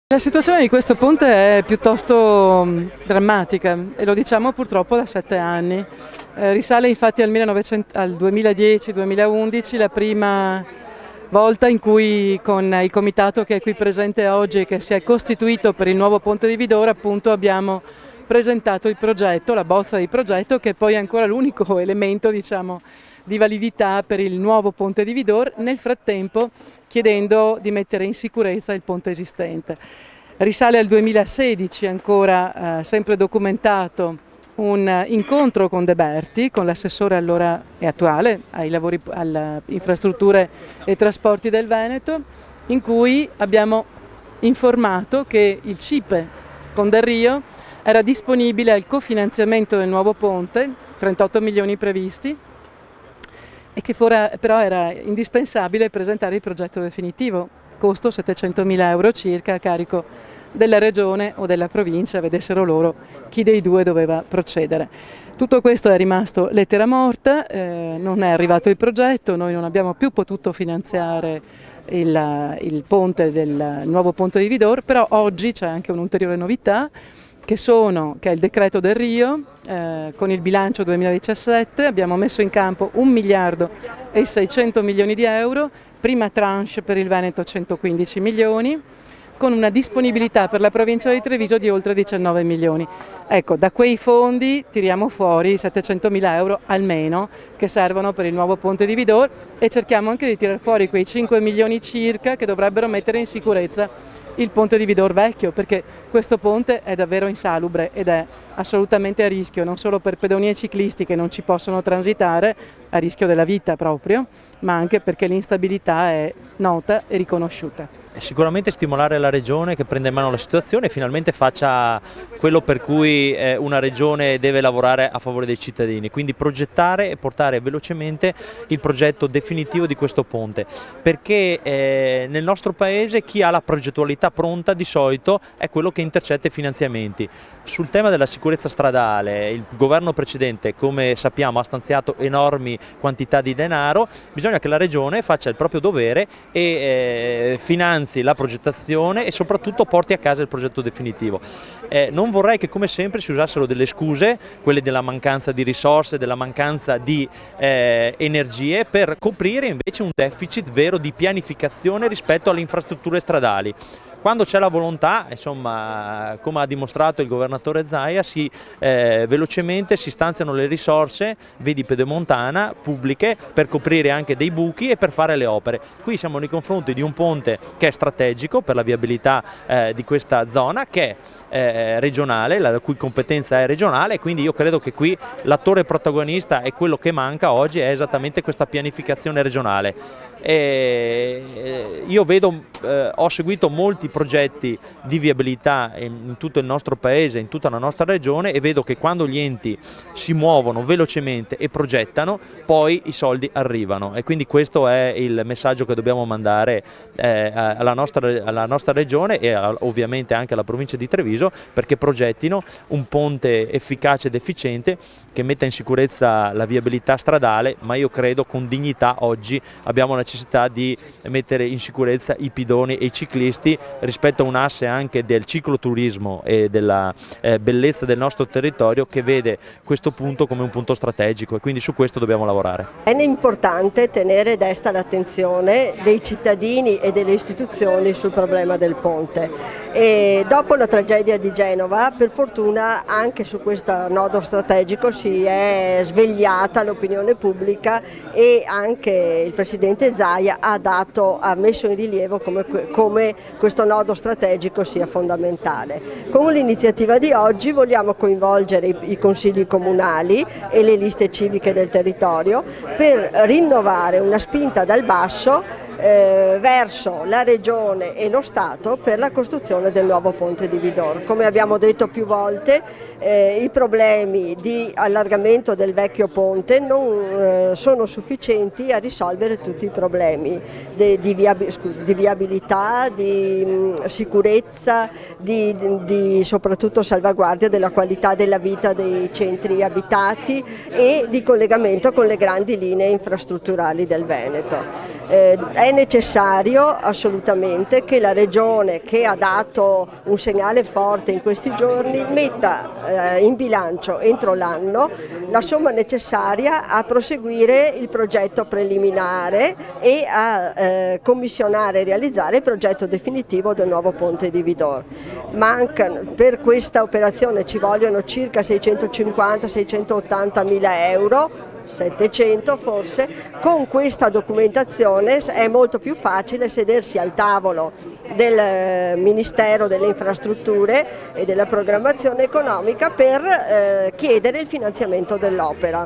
La situazione di questo ponte è piuttosto drammatica e lo diciamo purtroppo da 7 anni. Risale infatti al 2010-2011, la prima volta in cui con il comitato che è qui presente oggi e che si è costituito per il nuovo ponte di Vidore appunto abbiamo presentato il progetto, la bozza di progetto, che poi è ancora l'unico elemento diciamo di validità per il nuovo ponte di Vidore, nel frattempo chiedendo di mettere in sicurezza il ponte esistente. Risale al 2016 ancora, sempre documentato, un incontro con De Berti, con l'assessore allora e attuale ai lavori, alle infrastrutture e trasporti del Veneto, in cui abbiamo informato che il CIPE con Del Rio era disponibile al cofinanziamento del nuovo ponte, 38 milioni previsti, e che però era indispensabile presentare il progetto definitivo, costo 700.000 euro circa a carico della regione o della provincia, vedessero loro chi dei due doveva procedere. Tutto questo è rimasto lettera morta, non è arrivato il progetto, noi non abbiamo più potuto finanziare il ponte del nuovo ponte di Vidore, però oggi c'è anche un'ulteriore novità, che è il decreto Del Rio. Con il bilancio 2017 abbiamo messo in campo 1 miliardo e 600 milioni di euro, prima tranche per il Veneto 115 milioni, con una disponibilità per la provincia di Treviso di oltre 19 milioni. Ecco, da quei fondi tiriamo fuori 700.000 euro almeno che servono per il nuovo ponte di Vidore e cerchiamo anche di tirare fuori quei 5 milioni circa che dovrebbero mettere in sicurezza il ponte di Vidore vecchio, perché questo ponte è davvero insalubre ed è assolutamente a rischio, non solo per pedoni e ciclisti che non ci possono transitare, a rischio della vita proprio, ma anche perché l'instabilità è nota e riconosciuta. Sicuramente stimolare la regione che prenda in mano la situazione e finalmente faccia quello per cui una regione deve lavorare a favore dei cittadini, quindi progettare e portare velocemente il progetto definitivo di questo ponte, perché nel nostro paese chi ha la progettualità pronta di solito è quello che intercetta i finanziamenti. Sul tema della sicurezza stradale il governo precedente, come sappiamo, ha stanziato enormi quantità di denaro, bisogna che la regione faccia il proprio dovere e finanzi la progettazione e soprattutto porti a casa il progetto definitivo. Non vorrei che come sempre si usassero delle scuse, quelle della mancanza di risorse, della mancanza di energie, per coprire invece un deficit vero di pianificazione rispetto alle infrastrutture stradali. Quando c'è la volontà, insomma, come ha dimostrato il governatore Zaia, velocemente si stanziano le risorse, vedi Pedemontana, pubbliche, per coprire anche dei buchi e per fare le opere. Qui siamo nei confronti di un ponte che è strategico per la viabilità di questa zona, che è regionale, la cui competenza è regionale, e quindi io credo che qui l'attore protagonista e quello che manca oggi è esattamente questa pianificazione regionale. Io vedo, ho seguito molti progetti di viabilità in tutto il nostro paese, in tutta la nostra regione, e vedo che quando gli enti si muovono velocemente e progettano, poi i soldi arrivano, e quindi questo è il messaggio che dobbiamo mandare alla nostra regione e ovviamente anche alla provincia di Treviso, perché progettino un ponte efficace ed efficiente che metta in sicurezza la viabilità stradale, ma io credo con dignità. Oggi abbiamo la necessità di mettere in sicurezza i pedoni e i ciclisti rispetto a un asse anche del cicloturismo e della bellezza del nostro territorio, che vede questo punto come un punto strategico, e quindi su questo dobbiamo lavorare. È importante tenere desta l'attenzione dei cittadini e delle istituzioni sul problema del ponte, e dopo la tragedia di Genova per fortuna anche su questo nodo strategico si è svegliata l'opinione pubblica, e anche il Presidente Zaia ha messo in rilievo come questo nodo strategico sia fondamentale. Con l'iniziativa di oggi vogliamo coinvolgere i consigli comunali e le liste civiche del territorio per rinnovare una spinta dal basso verso la Regione e lo Stato per la costruzione del nuovo ponte di Vidore. Come abbiamo detto più volte, i problemi di allargamento del vecchio ponte non sono sufficienti a risolvere tutti i problemi di viabilità, di sicurezza, di soprattutto salvaguardia della qualità della vita dei centri abitati e di collegamento con le grandi linee infrastrutturali del Veneto. È È necessario assolutamente che la Regione, che ha dato un segnale forte in questi giorni, metta in bilancio entro l'anno la somma necessaria a proseguire il progetto preliminare e a commissionare e realizzare il progetto definitivo del nuovo ponte di Vidor. Per questa operazione ci vogliono circa 650-680 mila euro, 700 forse. Con questa documentazione è molto più facile sedersi al tavolo del Ministero delle Infrastrutture e della Programmazione Economica per chiedere il finanziamento dell'opera.